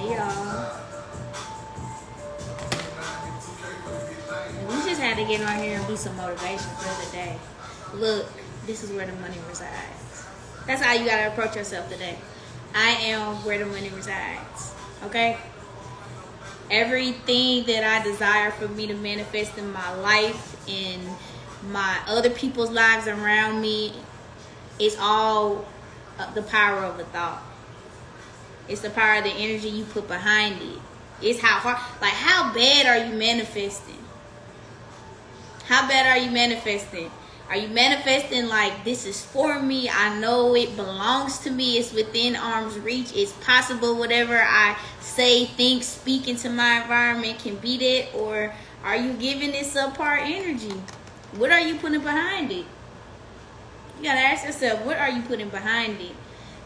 Hey y'all. We just had to get on here and be some motivation for the day. Look, this is where the money resides. That's how you gotta approach yourself today. I am where the money resides. Okay? Everything that I desire for me to manifest in my life, in my other people's lives around me, is all the power of the thought. It's the power of the energy you put behind it. It's how hard, like how bad are you manifesting? How bad are you manifesting? Are you manifesting like this is for me? I know it belongs to me. It's within arm's reach. It's possible. Whatever I say, think, speak into my environment can beat it. Or are you giving it subpar energy? What are you putting behind it? You gotta ask yourself, what are you putting behind it?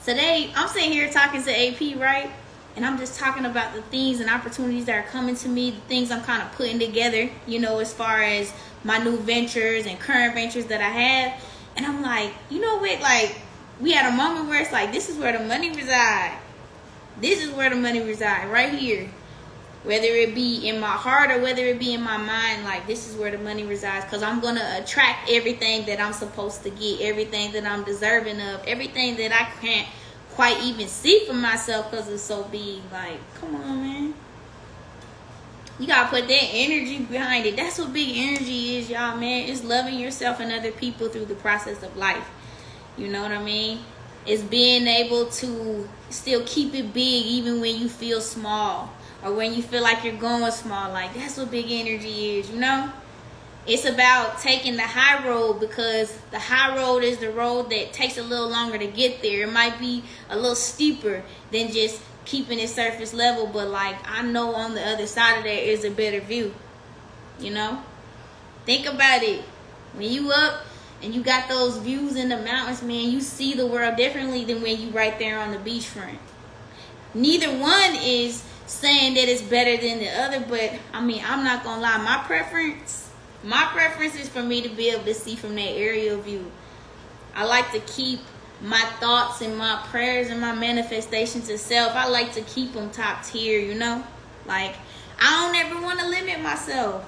Today, I'm sitting here talking to AP, right? And I'm just talking about the things and opportunities that are coming to me, the things I'm kind of putting together, you know, as far as my new ventures and current ventures that I have. And I'm like, you know what? Like, we had a moment where it's like, this is where the money resides. This is where the money resides, right here. Whether it be in my heart or whether it be in my mind, like, this is where the money resides. Because I'm going to attract everything that I'm supposed to get, everything that I'm deserving of, everything that I can't quite even see for myself because it's so big. Like, come on, man. You got to put that energy behind it. That's what big energy is, y'all, man. It's loving yourself and other people through the process of life. You know what I mean? It's being able to still keep it big even when you feel small. Or when you feel like you're going small. Like, that's what big energy is, you know? It's about taking the high road, because the high road is the road that takes a little longer to get there. It might be a little steeper than just keeping it surface level. But, like, I know on the other side of that is a better view, you know? Think about it. When you up and you got those views in the mountains, man, you see the world differently than when you right there on the beachfront. Neither one is saying that it's better than the other, but I mean, I'm not gonna lie, my preference is for me to be able to see from that aerial view. I like to keep my thoughts and my prayers and my manifestations of self, I like to keep them top tier, you know? Like, I don't ever want to limit myself.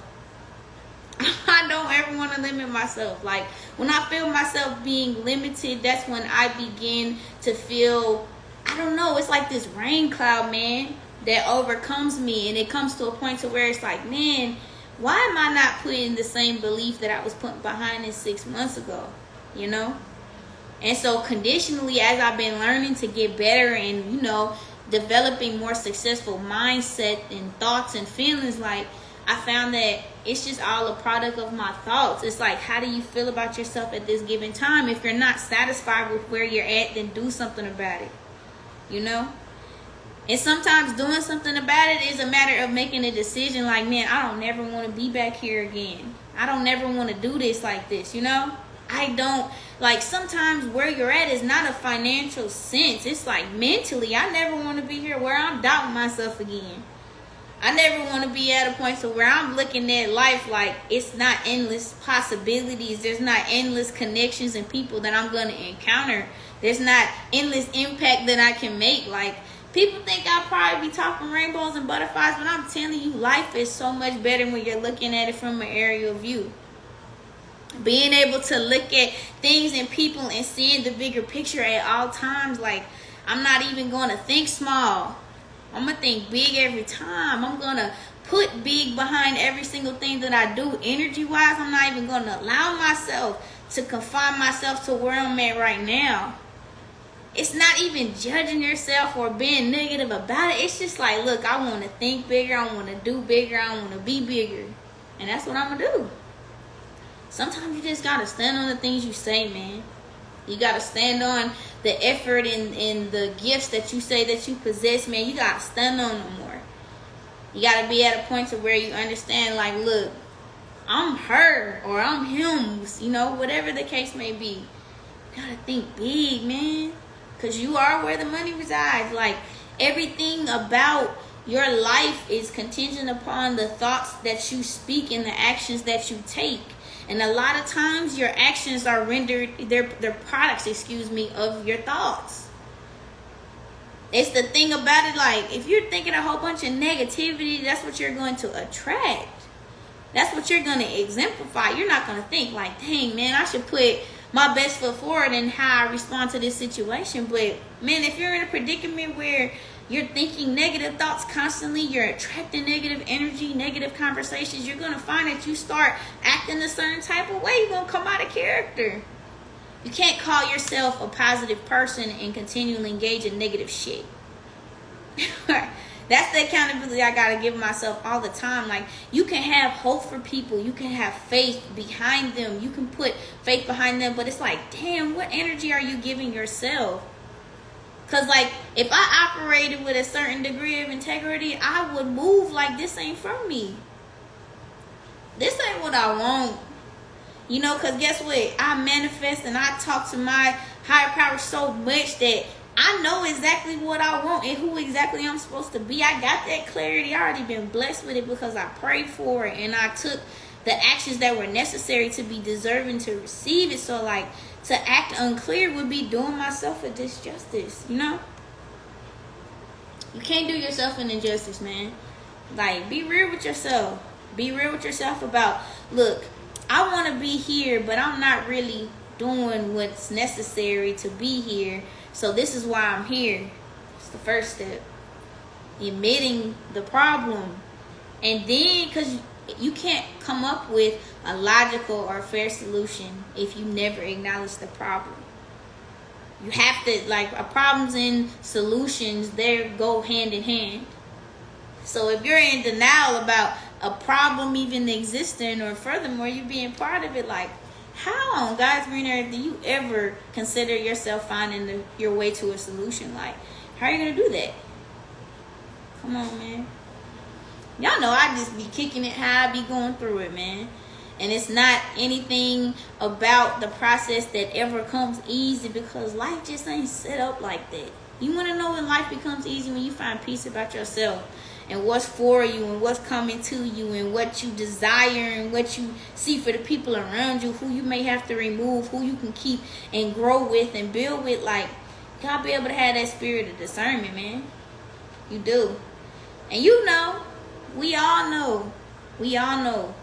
I don't ever want to limit myself. Like, when I feel myself being limited, that's when I begin to feel, I don't know, it's like this rain cloud, man, that overcomes me. And it comes to a point to where it's like, man, why am I not putting the same belief that I was putting behind it 6 months ago? You know? And so conditionally, as I've been learning to get better and, you know, developing more successful mindset and thoughts and feelings, like, I found that it's just all a product of my thoughts. It's like, how do you feel about yourself at this given time? If you're not satisfied with where you're at, then do something about it. You know? And sometimes doing something about it is a matter of making a decision like, man, I don't never want to be back here again. I don't never want to do this like this, you know? I don't, like, sometimes where you're at is not a financial sense. It's like mentally, I never want to be here where I'm doubting myself again. I never want to be at a point to where I'm looking at life like it's not endless possibilities. There's not endless connections and people that I'm going to encounter. There's not endless impact that I can make. Like, people think I'll probably be talking rainbows and butterflies, but I'm telling you, life is so much better when you're looking at it from an aerial view. Being able to look at things and people and seeing the bigger picture at all times. Like, I'm not even going to think small. I'm going to think big every time. I'm going to put big behind every single thing that I do energy-wise. I'm not even going to allow myself to confine myself to where I'm at right now. It's not even judging yourself or being negative about it. It's just like, look, I want to think bigger. I want to do bigger. I want to be bigger. And that's what I'm going to do. Sometimes you just got to stand on the things you say, man. You got to stand on the effort and the gifts that you say that you possess, man. You got to stand on them more. You got to be at a point to where you understand, like, look, I'm her or I'm him, you know, whatever the case may be. You got to think big, man. Because you are where the money resides. Like, everything about your life is contingent upon the thoughts that you speak and the actions that you take. And a lot of times your actions are rendered, they're products, of your thoughts. It's the thing about it, like, if you're thinking a whole bunch of negativity, that's what you're going to attract. That's what you're going to exemplify. You're not going to think like, dang, man, I should put my best foot forward in how I respond to this situation. But, man, if you're in a predicament where you're thinking negative thoughts constantly, you're attracting negative energy, negative conversations, you're going to find that you start acting a certain type of way. You're going to come out of character. You can't call yourself a positive person and continually engage in negative shit. That's the accountability I got to give myself all the time. Like, you can have hope for people. You can have faith behind them. You can put faith behind them. But it's like, damn, what energy are you giving yourself? Because, like, if I operated with a certain degree of integrity, I would move like this ain't for me. This ain't what I want. You know, because guess what? I manifest and I talk to my higher power so much that I know exactly what I want and who exactly I'm supposed to be. I got that clarity. I already been blessed with it because I prayed for it and I took the actions that were necessary to be deserving to receive it. So, like, to act unclear would be doing myself a disjustice, you know? You can't do yourself an injustice, man. Like, be real with yourself. Be real with yourself about, look, I want to be here, but I'm not really doing what's necessary to be here. So this is why I'm here. It's the first step. Admitting the problem. And then, because you can't come up with a logical or fair solution if you never acknowledge the problem. You have to, like, problems and solutions, they go hand in hand. So if you're in denial about a problem even existing, or furthermore, you being part of it, like, how on God's green earth do you ever consider yourself finding your way to a solution? Like, how are you going to do that? Come on, man. Y'all know I just be kicking it how I be going through it, man. And it's not anything about the process that ever comes easy, because life just ain't set up like that. You want to know when life becomes easy? When you find peace about yourself and what's for you and what's coming to you and what you desire and what you see for the people around you, who you may have to remove, who you can keep and grow with and build with. Like, you gotta be able to have that spirit of discernment, man. You do. And you know, we all know. We all know.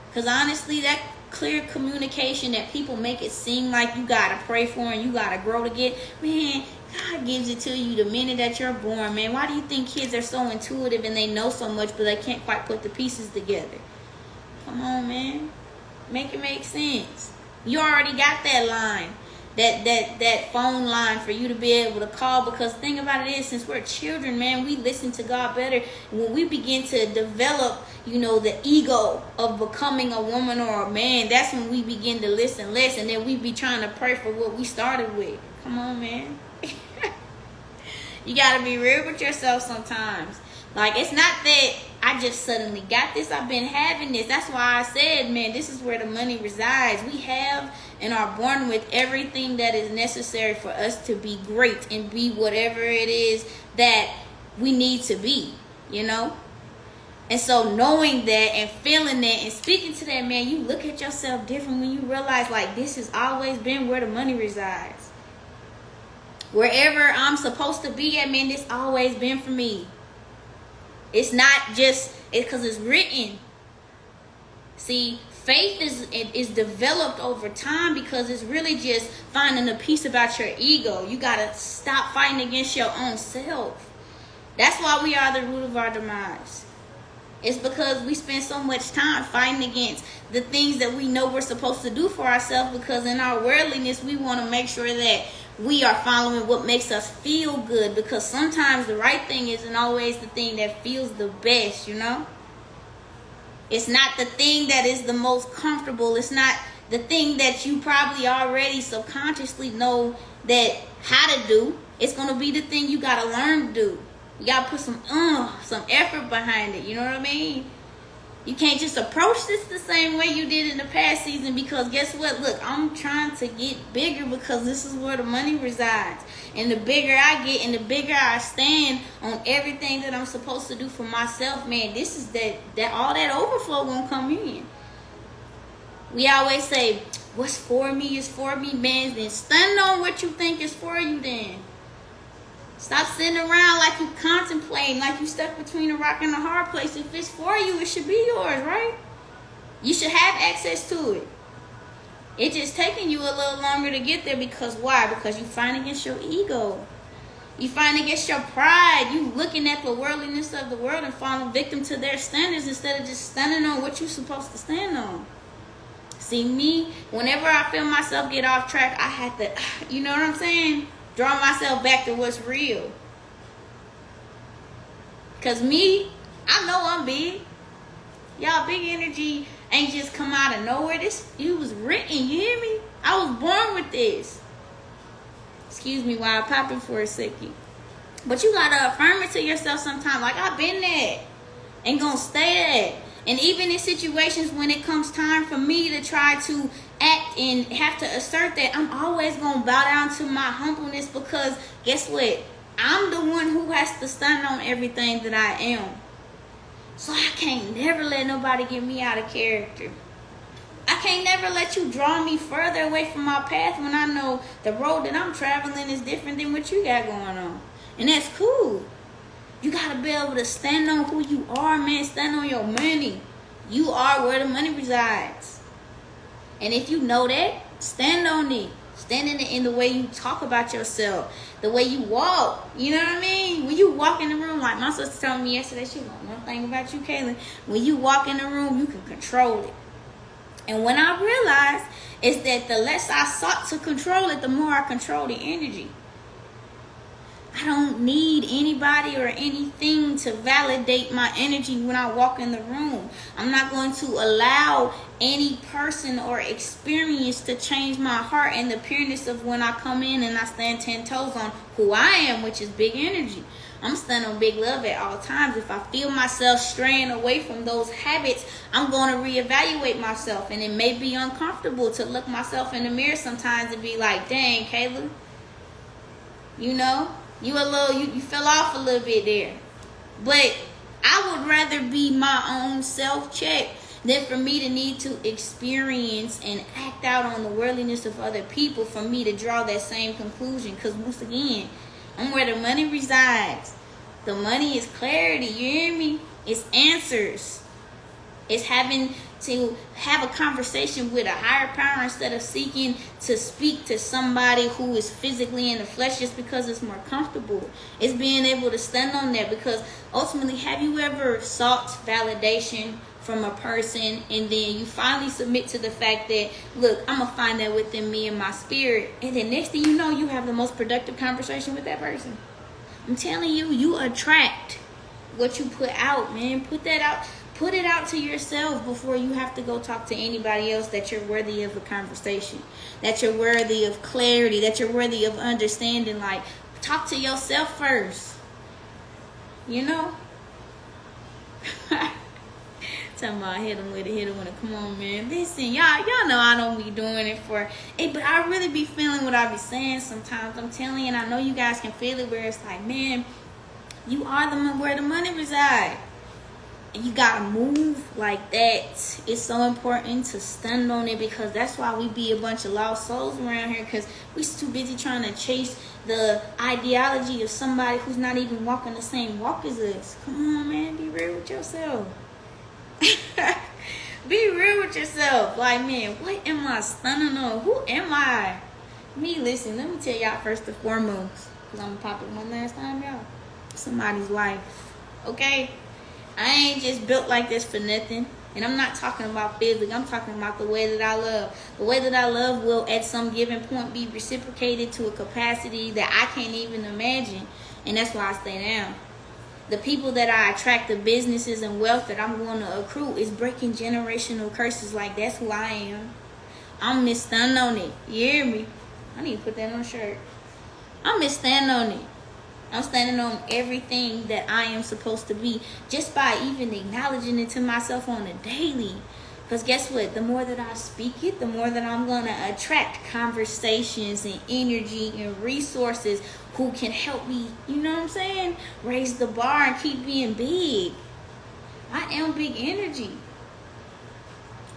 Because honestly, that clear communication that people make it seem like you gotta pray for and you gotta grow to get, man, God gives it to you the minute that you're born, man. Why do you think kids are so intuitive and they know so much, but they can't quite put the pieces together? Come on, man. Make it make sense. You already got that line, that phone line for you to be able to call. Because the thing about it is, since we're children, man, we listen to God better. When we begin to develop, you know, the ego of becoming a woman or a man, that's when we begin to listen less, and then we be trying to pray for what we started with. Come on, man. You gotta be real with yourself sometimes. Like, it's not that I just suddenly got this. I've been having this. That's why I said, man, this is where the money resides. We have and are born with everything that is necessary for us to be great and be whatever it is that we need to be, you know? And so knowing that and feeling that and speaking to that, man, you look at yourself different when you realize, like, this has always been where the money resides. Wherever I'm supposed to be at, man, this always been for me. It's not just because it's written. See, faith is developed over time, because it's really just finding a peace about your ego. You got to stop fighting against your own self. That's why we are the root of our demise. It's because we spend so much time fighting against the things that we know we're supposed to do for ourselves, because in our worldliness, we want to make sure that we are following what makes us feel good, because sometimes the right thing isn't always the thing that feels the best, you know? It's not the thing that is the most comfortable. It's not the thing that you probably already subconsciously know that how to do. It's going to be the thing you got to learn to do. You got to put some effort behind it, you know what I mean? You can't just approach this the same way you did in the past season, because guess what? Look, I'm trying to get bigger, because this is where the money resides. And the bigger I get and the bigger I stand on everything that I'm supposed to do for myself, man, this is that all that overflow gonna come in. We always say, what's for me is for me, man. Then stand on what you think is for you then. Stop sitting around like you contemplating, like you stuck between a rock and a hard place. If it's for you, it should be yours, right? You should have access to it. It's just taking you a little longer to get there because why? Because you fight against your ego. You fight against your pride. You looking at the worldliness of the world and falling victim to their standards instead of just standing on what you're supposed to stand on. See, me, whenever I feel myself get off track, I have to, you know what I'm saying? Draw myself back to what's real. Because me, I know I'm big. Y'all, big energy ain't just come out of nowhere. It was written, you hear me? I was born with this. Excuse me while I pop it for a second. But you gotta affirm it to yourself sometimes. Like, I've been there and gonna stay there. And even in situations when it comes time for me to try to act and have to assert that, I'm always gonna bow down to my humbleness because guess what? I'm the one who has to stand on everything that I am. So I can't never let nobody get me out of character. I can't never let you draw me further away from my path when I know the road that I'm traveling is different than what you got going on. And that's cool. You got to be able to stand on who you are, man. Stand on your money. You are where the money resides. And if you know that, stand on it. Stand in it in the way you talk about yourself. The way you walk. You know what I mean? When you walk in the room, like my sister told me yesterday, she was like, one thing about you, Kaylin. When you walk in the room, you can control it. And when I realized is that the less I sought to control it, the more I control the energy. I don't need anybody or anything to validate my energy when I walk in the room. I'm not going to allow any person or experience to change my heart and the pureness of when I come in and I stand 10 toes on who I am, which is big energy. I'm standing on big love at all times. If I feel myself straying away from those habits, I'm going to reevaluate myself. And it may be uncomfortable to look myself in the mirror sometimes and be like, dang, Kayla, you know, you fell off a little bit there. But I would rather be my own self-check than for me to need to experience and act out on the worldliness of other people for me to draw that same conclusion. Because once again, I'm where the money resides. The money is clarity, you hear me? It's answers. It's having to have a conversation with a higher power instead of seeking to speak to somebody who is physically in the flesh just because it's more comfortable. It's being able to stand on that because ultimately, have you ever sought validation from a person and then you finally submit to the fact that, look, I'm going to find that within me and my spirit. And then next thing you know, you have the most productive conversation with that person. I'm telling you, you attract what you put out, man. Put that out. Put it out to yourself before you have to go talk to anybody else that you're worthy of a conversation, that you're worthy of clarity, that you're worthy of understanding. Like, talk to yourself first. You know? Talking about hit them with it. Come on, man. Listen, y'all know I don't be doing it for it, but I really be feeling what I be saying sometimes. I'm telling you, and I know you guys can feel it where it's like, man, you are where the money resides. And you gotta move like that. It's so important to stand on it because that's why we be a bunch of lost souls around here because we too busy trying to chase the ideology of somebody who's not even walking the same walk as us. Come on, man. Be real with yourself. Be real with yourself. Like, man, what am I standing on? Who am I? Me, listen, let me tell y'all first and foremost, because I'm going to pop it one last time, y'all. Somebody's wife. Okay? I ain't just built like this for nothing. And I'm not talking about physically. I'm talking about the way that I love. The way that I love will at some given point be reciprocated to a capacity that I can't even imagine. And that's why I stay down. The people that I attract, the businesses and wealth that I'm going to accrue is breaking generational curses. Like, that's who I am. I'm Miss Stand on it. You hear me? I need to put that on a shirt. I'm Miss Stand on it. I'm standing on everything that I am supposed to be just by even acknowledging it to myself on a daily. Because guess what? The more that I speak it, the more that I'm going to attract conversations and energy and resources who can help me, you know what I'm saying? Raise the bar and keep being big. I am big energy.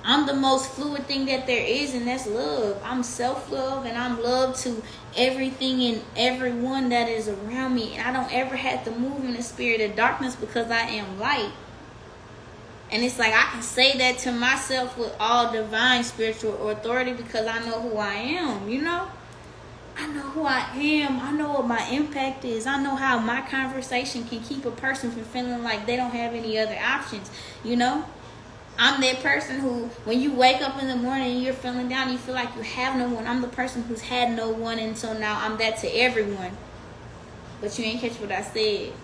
I'm the most fluid thing that there is, and that's love. I'm self-love, and I'm love to everything and everyone that is around me. And I don't ever have to move in the spirit of darkness because I am light. And it's like I can say that to myself with all divine spiritual authority because I know who I am, you know? I know who I am. I know what my impact is. I know how my conversation can keep a person from feeling like they don't have any other options, you know? I'm that person who, when you wake up in the morning and you're feeling down, you feel like you have no one. I'm the person who's had no one, and so now I'm that to everyone. But you ain't catch what I said.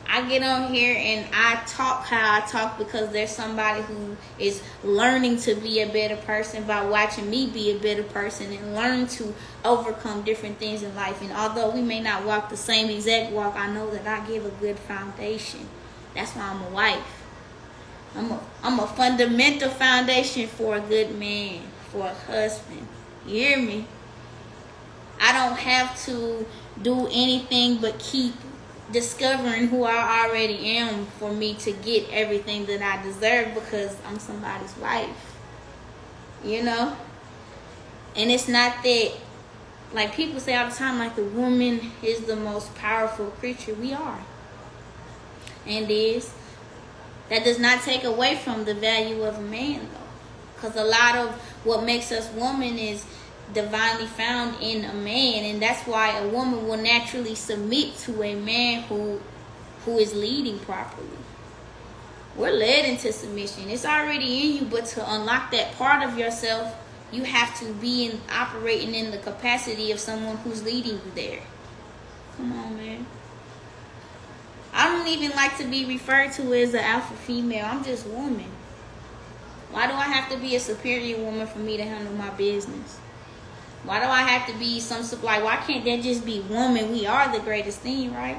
I get on here and I talk how I talk because there's somebody who is learning to be a better person by watching me be a better person and learn to overcome different things in life. And although we may not walk the same exact walk, I know that I give a good foundation. That's why I'm a wife. I'm a fundamental foundation for a good man, for a husband. You hear me? I don't have to do anything but keep discovering who I already am for me to get everything that I deserve because I'm somebody's wife. You know? And it's not that, like people say all the time, like the woman is the most powerful creature. We are. And is. That does not take away from the value of a man, though. Because a lot of what makes us woman is divinely found in a man. And that's why a woman will naturally submit to a man who is leading properly. We're led into submission. It's already in you, but to unlock that part of yourself, you have to be operating in the capacity of someone who's leading you there. Come on, man. I don't even like to be referred to as an alpha female. I'm just woman. Why do I have to be a superior woman for me to handle my business? Why do I have to be some supply? Why can't that just be woman? We are the greatest thing, right?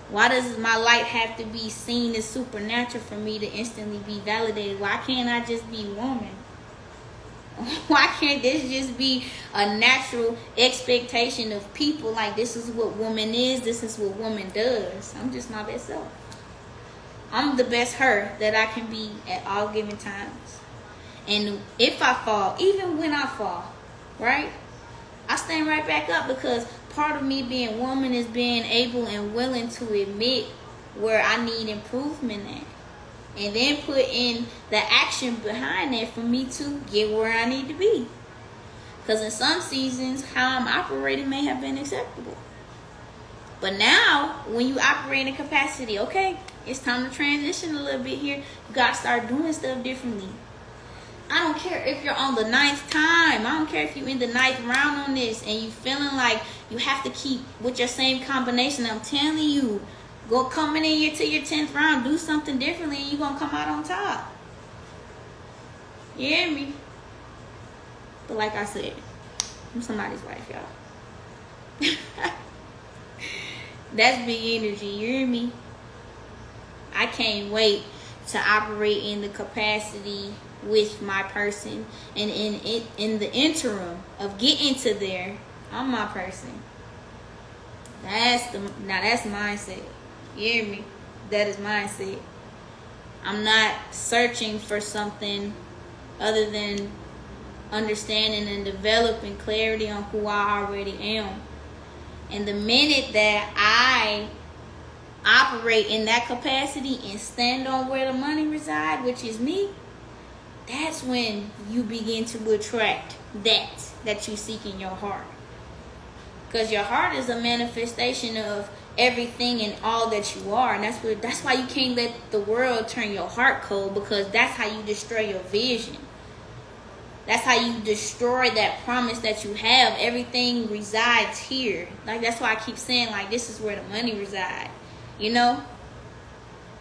Why does my light have to be seen as supernatural for me to instantly be validated? Why can't I just be woman? Why can't this just be a natural expectation of people? Like, this is what woman is. This is what woman does. I'm just my best self. I'm the best her that I can be at all given times. And if I fall, even when I fall, right? I stand right back up because part of me being woman is being able and willing to admit where I need improvement at. And then put in the action behind that for me to get where I need to be. Because in some seasons, how I'm operating may have been acceptable. But now, when you operate in capacity, okay, it's time to transition a little bit here. You got to start doing stuff differently. I don't care if you're on the 9th time. I don't care if you're in the 9th round on this and you feeling like you have to keep with your same combination. I'm telling you. Go coming in here to your 10th round, do something differently, and you're going to come out on top. You hear me? But like I said, I'm somebody's wife, y'all. That's big energy, you hear me? I can't wait to operate in the capacity with my person. And in the interim of getting to there, I'm my person. That's mindset. You hear me? That is mindset. I'm not searching for something other than understanding and developing clarity on who I already am. And the minute that I operate in that capacity and stand on where the money resides, which is me, that's when you begin to attract that you seek in your heart. Because your heart is a manifestation of everything and all that you are. And that's why you can't let the world turn your heart cold, because that's how you destroy your vision. That's how you destroy that promise that you have. Everything resides here. Like, that's why I keep saying, like, this is where the money resides. You know?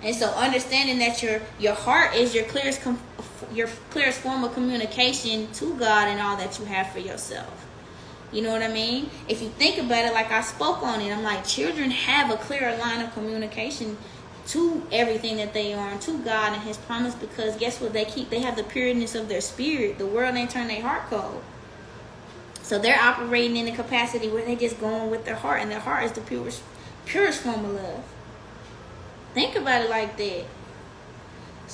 And so understanding that your heart is your clearest form of communication to God and all that you have for yourself. You know what I mean? If you think about it, like I spoke on it, I'm like, children have a clearer line of communication to everything that they are and to God and His promise, because guess what? They have the pureness of their spirit. The world ain't turned their heart cold. So they're operating in a capacity where they just going with their heart, and their heart is the purest form of love. Think about it like that.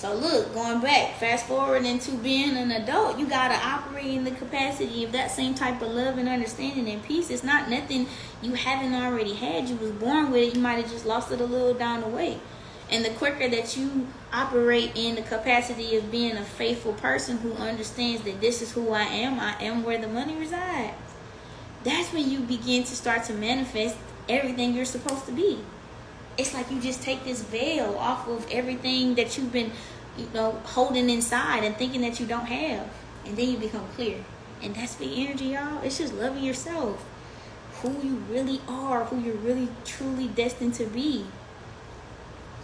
So look, going back, fast forward into being an adult, you gotta operate in the capacity of that same type of love and understanding and peace. It's not nothing you haven't already had. You was born with it. You might have just lost it a little down the way. And the quicker that you operate in the capacity of being a faithful person who understands that this is who I am where the money resides. That's when you begin to start to manifest everything you're supposed to be. It's like you just take this veil off of everything that you've been, holding inside and thinking that you don't have. And then you become clear. And that's big energy, y'all. It's just loving yourself. Who you really are, who you're really truly destined to be.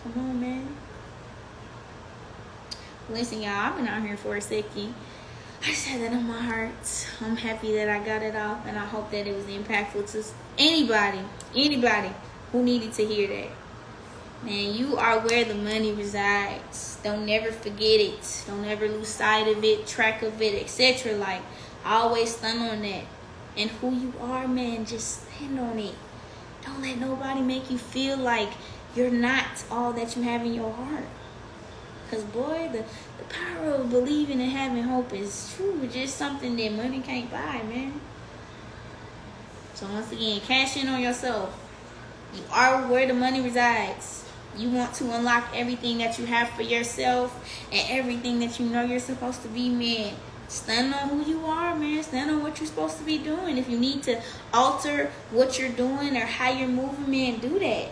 Come on, man. Listen, y'all, I've been out here for a second. I just had that on my heart. I'm happy that I got it off, and I hope that it was impactful to anybody who needed to hear that. Man, you are where the money resides. Don't never forget it. Don't ever lose sight of it, track of it, etc. Like, always stand on that. And who you are, man, just stand on it. Don't let nobody make you feel like you're not all that you have in your heart. Because, boy, the power of believing and having hope is true. Just something that money can't buy, man. So, once again, cash in on yourself. You are where the money resides. You want to unlock everything that you have for yourself and everything that you know you're supposed to be, man. Stand on who you are, man. Stand on what you're supposed to be doing. If you need to alter what you're doing or how you're moving, man, do that.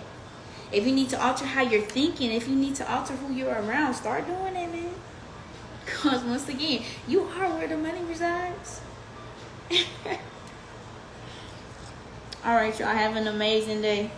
If you need to alter how you're thinking, if you need to alter who you're around, start doing it, man. Because once again, you are where the money resides. All right, y'all. Have an amazing day.